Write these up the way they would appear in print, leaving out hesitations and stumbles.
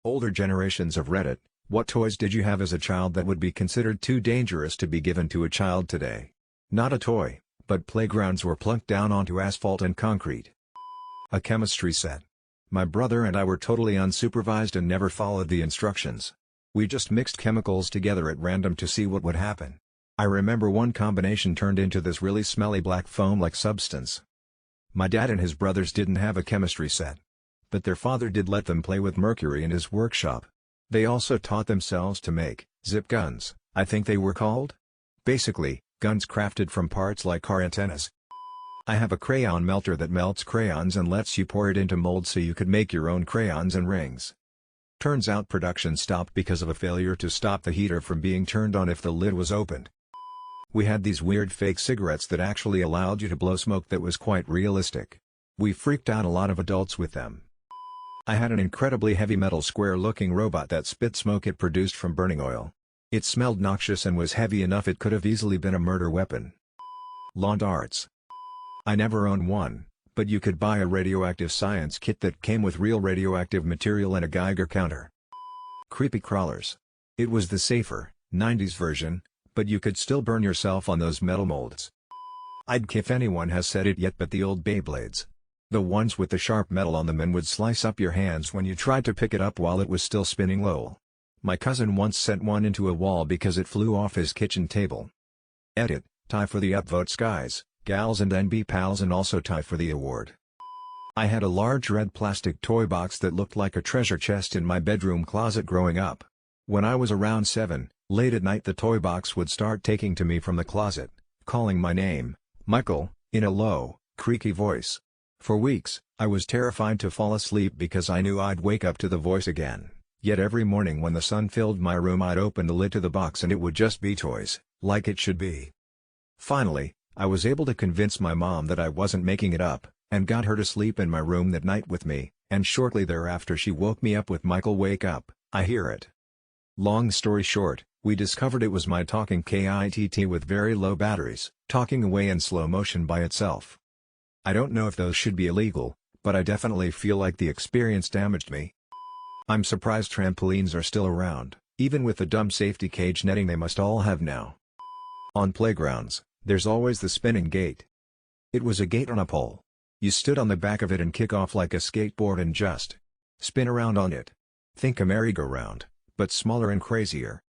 Older generations of Reddit, what toys did you have as a child that would be considered too dangerous to be given to a child today? Not a toy, but playgrounds were plunked down onto asphalt and concrete. A chemistry set. My brother and I were totally unsupervised and never followed the instructions. We just mixed chemicals together at random to see what would happen. I remember one combination turned into this really smelly black foam-like substance. My dad and his brothers didn't have a chemistry set, but their father did let them play with mercury in his workshop. They also taught themselves to make zip guns, I think they were called. Basically, guns crafted from parts like car antennas. I have a crayon melter that melts crayons and lets you pour it into molds so you could make your own crayons and rings. Turns out production stopped because of a failure to stop the heater from being turned on if the lid was opened. We had these weird fake cigarettes that actually allowed you to blow smoke that was quite realistic. We freaked out a lot of adults with them. I had an incredibly heavy metal square-looking robot that spit smoke it produced from burning oil. It smelled noxious and was heavy enough it could have easily been a murder weapon. Lawn darts. I never owned one, but you could buy a radioactive science kit that came with real radioactive material and a Geiger counter. Creepy crawlers. It was the safer, 90s version, but you could still burn yourself on those metal molds. I'd k if anyone has said it yet, but the old Beyblades. The ones with the sharp metal on them and would slice up your hands when you tried to pick it up while it was still spinning lol. My cousin once sent one into a wall because it flew off his kitchen table. Edit, tie for the upvote guys, gals and NB pals, and also tie for the award. I had a large red plastic toy box that looked like a treasure chest in my bedroom closet growing up. When I was around 7, late at night the toy box would start taking to me from the closet, calling my name, Michael, in a low, creaky voice. For weeks, I was terrified to fall asleep because I knew I'd wake up to the voice again, yet every morning when the sun filled my room I'd open the lid to the box and it would just be toys, like it should be. Finally, I was able to convince my mom that I wasn't making it up, and got her to sleep in my room that night with me, and shortly thereafter she woke me up with "Michael, wake up, I hear it." Long story short, we discovered it was my talking kit with very low batteries, talking away in slow motion by itself. I don't know if those should be illegal, but I definitely feel like the experience damaged me. I'm surprised trampolines are still around, even with the dumb safety cage netting they must all have now. On playgrounds, there's always the spinning gate. It was a gate on a pole. You stood on the back of it and kick off like a skateboard and just spin around on it. Think a merry-go-round, but smaller and crazier.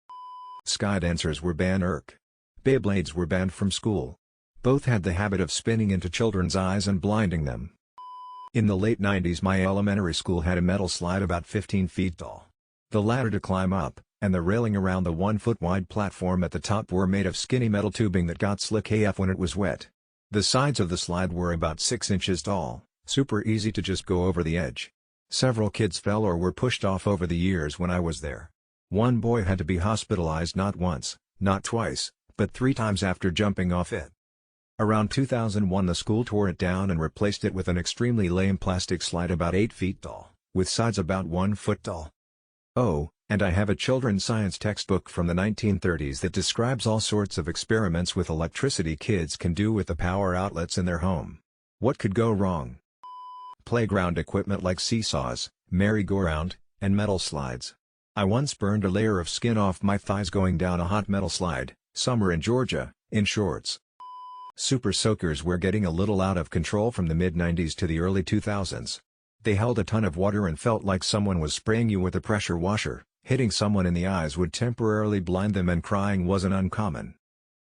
Sky dancers were banned. Beyblades were banned from school. Both had the habit of spinning into children's eyes and blinding them. In the late 90s my elementary school had a metal slide about 15 feet tall. The ladder to climb up, and the railing around the 1-foot-wide platform at the top were made of skinny metal tubing that got slick AF when it was wet. The sides of the slide were about 6 inches tall, super easy to just go over the edge. Several kids fell or were pushed off over the years when I was there. One boy had to be hospitalized not once, not twice, but 3 times after jumping off it. Around 2001 the school tore it down and replaced it with an extremely lame plastic slide about 8 feet tall, with sides about 1 foot tall. Oh, and I have a children's science textbook from the 1930s that describes all sorts of experiments with electricity kids can do with the power outlets in their home. What could go wrong? Playground equipment like seesaws, merry-go-round, and metal slides. I once burned a layer of skin off my thighs going down a hot metal slide, summer in Georgia, in shorts. Super soakers were getting a little out of control from the mid-90s to the early 2000s. They held a ton of water and felt like someone was spraying you with a pressure washer. Hitting someone in the eyes would temporarily blind them and crying wasn't uncommon.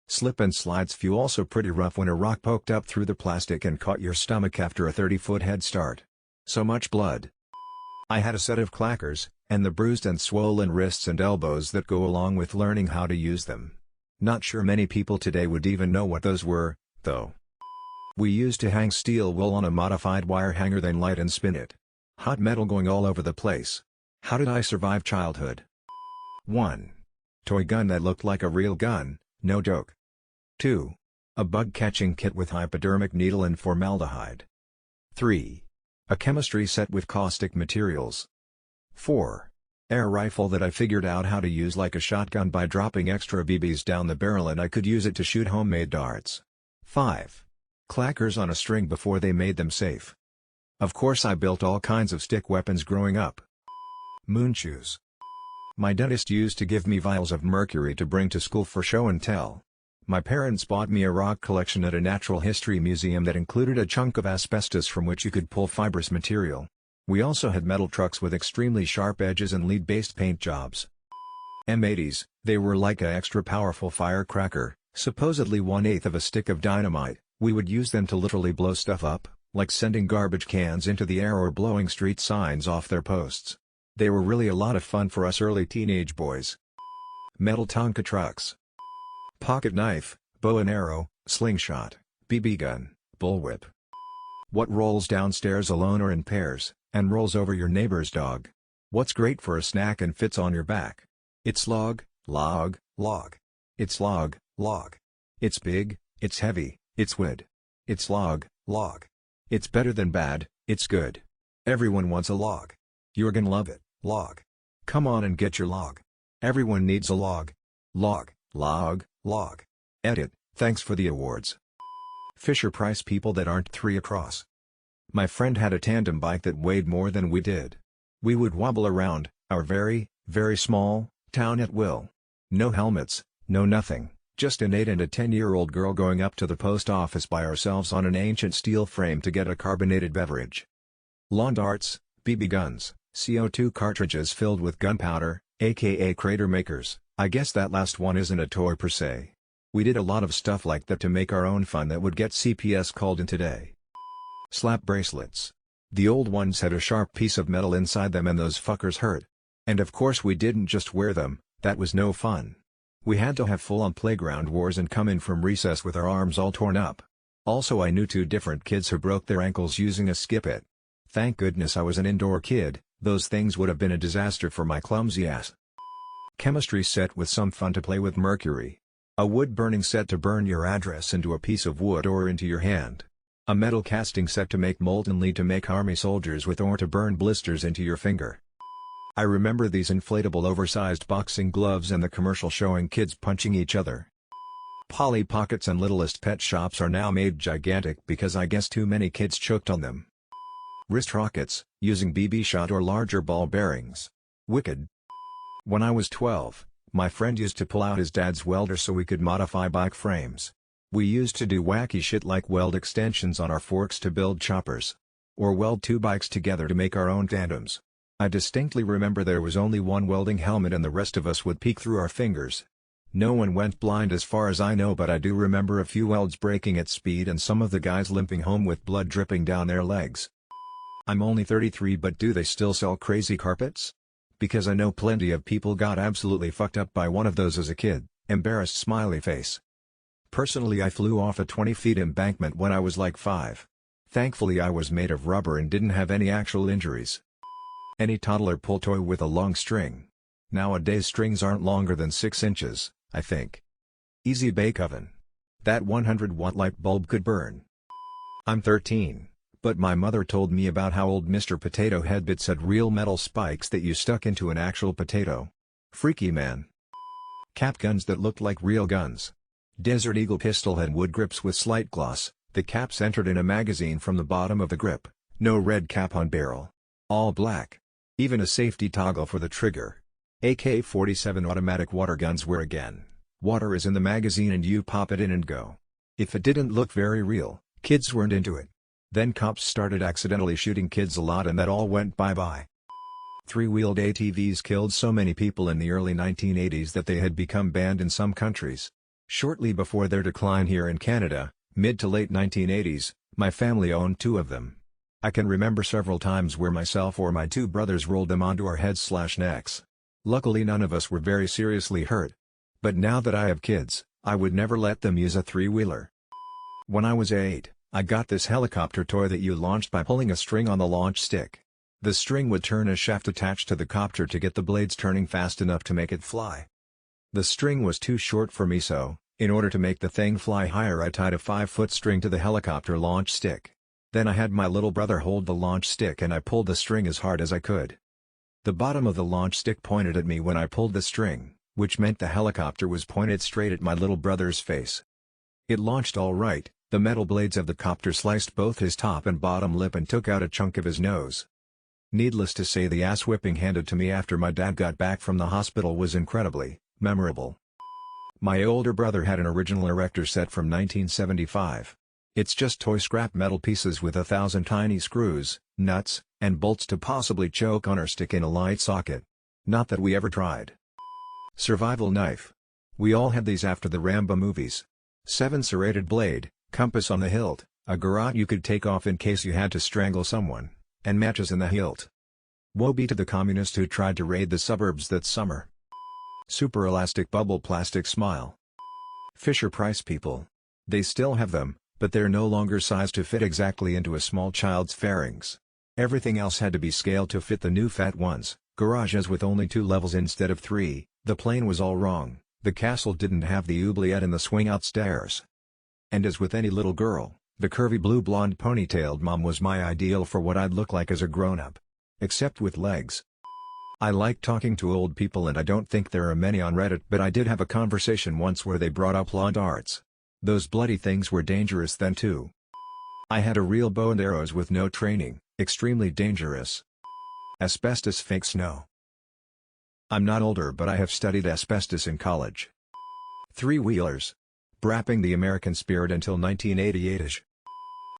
Slip and slides feel also pretty rough when a rock poked up through the plastic and caught your stomach after a 30-foot head start. So much blood. I had a set of clackers, and the bruised and swollen wrists and elbows that go along with learning how to use them. Not sure many people today would even know what those were, though. We used to hang steel wool on a modified wire hanger, then light and spin it. Hot metal going all over the place. How did I survive childhood? 1. Toy gun that looked like a real gun, no joke. 2. A bug-catching kit with hypodermic needle and formaldehyde. 3. A chemistry set with caustic materials. 4. Air rifle that I figured out how to use like a shotgun by dropping extra BBs down the barrel and I could use it to shoot homemade darts. 5. Clackers on a string before they made them safe. Of course I built all kinds of stick weapons growing up. Moon shoes. My dentist used to give me vials of mercury to bring to school for show and tell. My parents bought me a rock collection at a natural history museum that included a chunk of asbestos from which you could pull fibrous material. We also had metal trucks with extremely sharp edges and lead-based paint jobs. M80s, they were like a extra powerful firecracker, supposedly 1/8 of a stick of dynamite. We would use them to literally blow stuff up, like sending garbage cans into the air or blowing street signs off their posts. They were really a lot of fun for us early teenage boys. Metal Tonka trucks. Pocket knife, bow and arrow, slingshot, BB gun, bullwhip. What rolls downstairs alone or in pairs, and rolls over your neighbor's dog? What's great for a snack and fits on your back? It's log, log, log. It's log, log. It's big, it's heavy, it's wood. It's log, log. It's better than bad, it's good. Everyone wants a log. You're gonna love it, log. Come on and get your log. Everyone needs a log. Log, log, log. Edit, thanks for the awards. Fisher-Price people that aren't 3 across. My friend had a tandem bike that weighed more than we did. We would wobble around our very, very small town at will. No helmets, no nothing, just an 8 and a 10-year-old girl going up to the post office by ourselves on an ancient steel frame to get a carbonated beverage. Lawn darts, BB guns, CO2 cartridges filled with gunpowder, aka crater makers. I guess that last one isn't a toy per se. We did a lot of stuff like that to make our own fun that would get CPS called in today. Slap bracelets. The old ones had a sharp piece of metal inside them and those fuckers hurt. And of course we didn't just wear them, that was no fun. We had to have full-on playground wars and come in from recess with our arms all torn up. Also I knew 2 different kids who broke their ankles using a skip-it. Thank goodness I was an indoor kid, those things would have been a disaster for my clumsy ass. Chemistry set with some fun to play with mercury. A wood-burning set to burn your address into a piece of wood or into your hand. A metal casting set to make molten lead to make army soldiers with or to burn blisters into your finger. I remember these inflatable oversized boxing gloves and the commercial showing kids punching each other. Polly Pockets and Littlest Pet Shops are now made gigantic because I guess too many kids choked on them. Wrist rockets, using BB shot or larger ball bearings. Wicked. When I was 12, my friend used to pull out his dad's welder so we could modify bike frames. We used to do wacky shit like weld extensions on our forks to build choppers. Or weld 2 bikes together to make our own tandems. I distinctly remember there was only one welding helmet and the rest of us would peek through our fingers. No one went blind as far as I know, but I do remember a few welds breaking at speed and some of the guys limping home with blood dripping down their legs. I'm only 33, but do they still sell crazy carpets? Because I know plenty of people got absolutely fucked up by one of those as a kid, embarrassed smiley face. Personally I flew off a 20-feet embankment when I was like 5. Thankfully I was made of rubber and didn't have any actual injuries. Any toddler pull toy with a long string. Nowadays strings aren't longer than 6 inches, I think. Easy bake oven. That 100-watt light bulb could burn. I'm 13, but my mother told me about how old Mr. Potato Head bits had real metal spikes that you stuck into an actual potato. Freaky man. Cap guns that looked like real guns. Desert Eagle pistol had wood grips with slight gloss, the caps entered in a magazine from the bottom of the grip, no red cap on barrel. All black. Even a safety toggle for the trigger. AK-47 automatic water guns where again, water is in the magazine and you pop it in and go. If it didn't look very real, kids weren't into it. Then cops started accidentally shooting kids a lot and that all went bye-bye. 3-wheeled ATVs killed so many people in the early 1980s that they had become banned in some countries. Shortly before their decline here in Canada, mid to late 1980s, my family owned 2 of them. I can remember several times where myself or my 2 brothers rolled them onto our heads/necks. Luckily none of us were very seriously hurt. But now that I have kids, I would never let them use a 3-wheeler. When I was 8, I got this helicopter toy that you launched by pulling a string on the launch stick. The string would turn a shaft attached to the copter to get the blades turning fast enough to make it fly. The string was too short for me, so, in order to make the thing fly higher, I tied a 5-foot string to the helicopter launch stick. Then I had my little brother hold the launch stick and I pulled the string as hard as I could. The bottom of the launch stick pointed at me when I pulled the string, which meant the helicopter was pointed straight at my little brother's face. It launched all right, the metal blades of the copter sliced both his top and bottom lip and took out a chunk of his nose. Needless to say, the ass whipping handed to me after my dad got back from the hospital was incredibly memorable. My older brother had an original erector set from 1975. It's just toy scrap metal pieces with 1,000 tiny screws, nuts, and bolts to possibly choke on or stick in a light socket. Not that we ever tried. Survival knife. We all had these after the Rambo movies. 7 serrated blade, compass on the hilt, a garrote you could take off in case you had to strangle someone, and matches in the hilt. Woe be to the communists who tried to raid the suburbs that summer. Super elastic bubble plastic smile. Fisher-Price people. They still have them, but they're no longer sized to fit exactly into a small child's pharynx. Everything else had to be scaled to fit the new fat ones. Garages with only 2 levels instead of 3, the plane was all wrong, the castle didn't have the oubliette and the swing-out stairs. And as with any little girl, the curvy blue-blonde ponytailed mom was my ideal for what I'd look like as a grown-up. Except with legs. I like talking to old people and I don't think there are many on Reddit, but I did have a conversation once where they brought up lawn darts. Those bloody things were dangerous then too. I had a real bow and arrows with no training, extremely dangerous. Asbestos fake snow. I'm not older but I have studied asbestos in college. 3-wheelers. Brapping the American spirit until 1988-ish.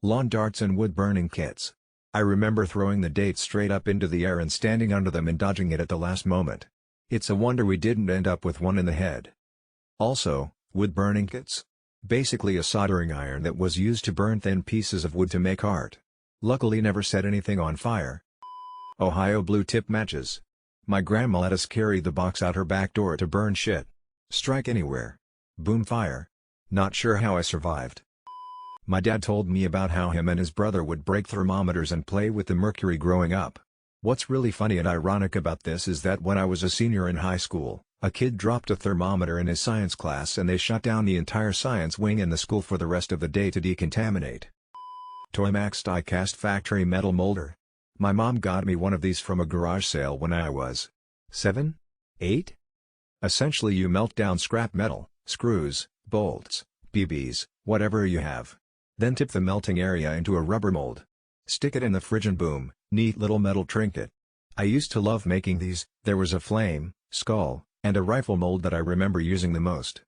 Lawn darts and wood burning kits. I remember throwing the dates straight up into the air and standing under them and dodging it at the last moment. It's a wonder we didn't end up with one in the head. Also, wood burning kits? Basically a soldering iron that was used to burn thin pieces of wood to make art. Luckily never set anything on fire. Ohio blue tip matches. My grandma let us carry the box out her back door to burn shit. Strike anywhere. Boom fire. Not sure how I survived. My dad told me about how him and his brother would break thermometers and play with the mercury growing up. What's really funny and ironic about this is that when I was a senior in high school, a kid dropped a thermometer in his science class and they shut down the entire science wing in the school for the rest of the day to decontaminate. Toymax die-cast factory metal molder. My mom got me one of these from a garage sale when I was 7? 8? Essentially you melt down scrap metal, screws, bolts, BBs, whatever you have. Then tip the melting area into a rubber mold. Stick it in the fridge and boom, neat little metal trinket. I used to love making these. There was a flame, skull, and a rifle mold that I remember using the most.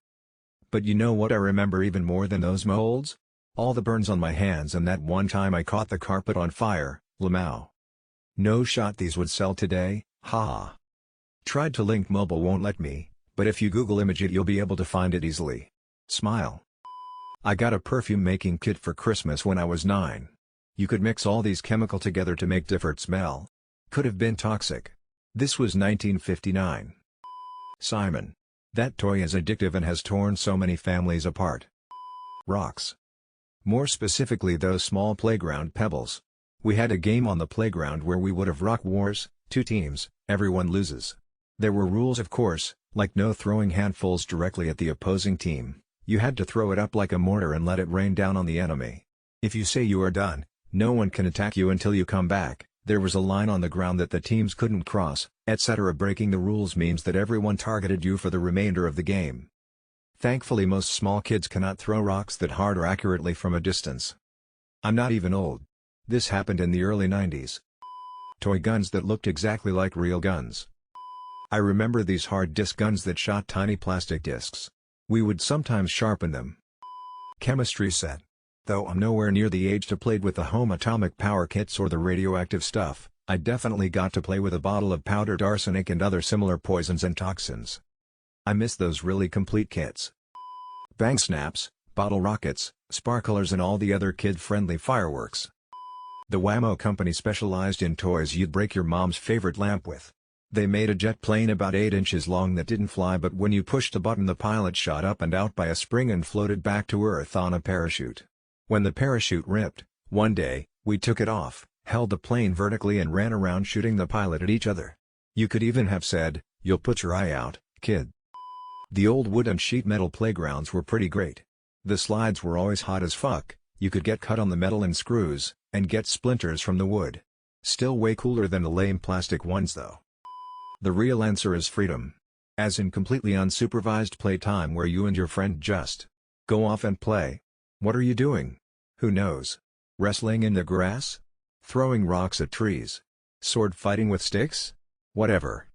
But you know what I remember even more than those molds? All the burns on my hands and that one time I caught the carpet on fire, Lamau. No shot these would sell today, haha. Tried to link mobile won't let me, but if you Google image it you'll be able to find it easily. Smile. I got a perfume making kit for Christmas when I was 9. You could mix all these chemical together to make different smell. Could have been toxic. This was 1959. Simon. That toy is addictive and has torn so many families apart. Rocks. More specifically those small playground pebbles. We had a game on the playground where we would have rock wars, 2 teams, everyone loses. There were rules of course, like no throwing handfuls directly at the opposing team. You had to throw it up like a mortar and let it rain down on the enemy. If you say you are done, no one can attack you until you come back. There was a line on the ground that the teams couldn't cross, etc. Breaking the rules means that everyone targeted you for the remainder of the game. Thankfully most small kids cannot throw rocks that hard or accurately from a distance. I'm not even old. This happened in the early 90s. Toy guns that looked exactly like real guns. I remember these hard disc guns that shot tiny plastic discs. We would sometimes sharpen them. Chemistry set. Though I'm nowhere near the age to play with the home atomic power kits or the radioactive stuff, I definitely got to play with a bottle of powdered arsenic and other similar poisons and toxins. I miss those really complete kits. Bang snaps, bottle rockets, sparklers and all the other kid-friendly fireworks. The Whammo company specialized in toys you'd break your mom's favorite lamp with. They made a jet plane about 8 inches long that didn't fly, but when you pushed a button the pilot shot up and out by a spring and floated back to Earth on a parachute. When the parachute ripped, one day, we took it off, held the plane vertically and ran around shooting the pilot at each other. You could even have said, "You'll put your eye out, kid." The old wood and sheet metal playgrounds were pretty great. The slides were always hot as fuck, you could get cut on the metal and screws, and get splinters from the wood. Still way cooler than the lame plastic ones though. The real answer is freedom. As in completely unsupervised playtime where you and your friend just go off and play. What are you doing? Who knows? Wrestling in the grass? Throwing rocks at trees? Sword fighting with sticks? Whatever.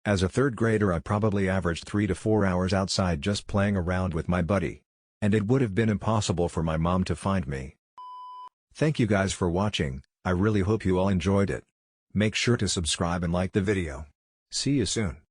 As a third grader I probably averaged 3 to 4 hours outside just playing around with my buddy. And it would have been impossible for my mom to find me. Thank you guys for watching, I really hope you all enjoyed it. Make sure to subscribe and like the video. See you soon.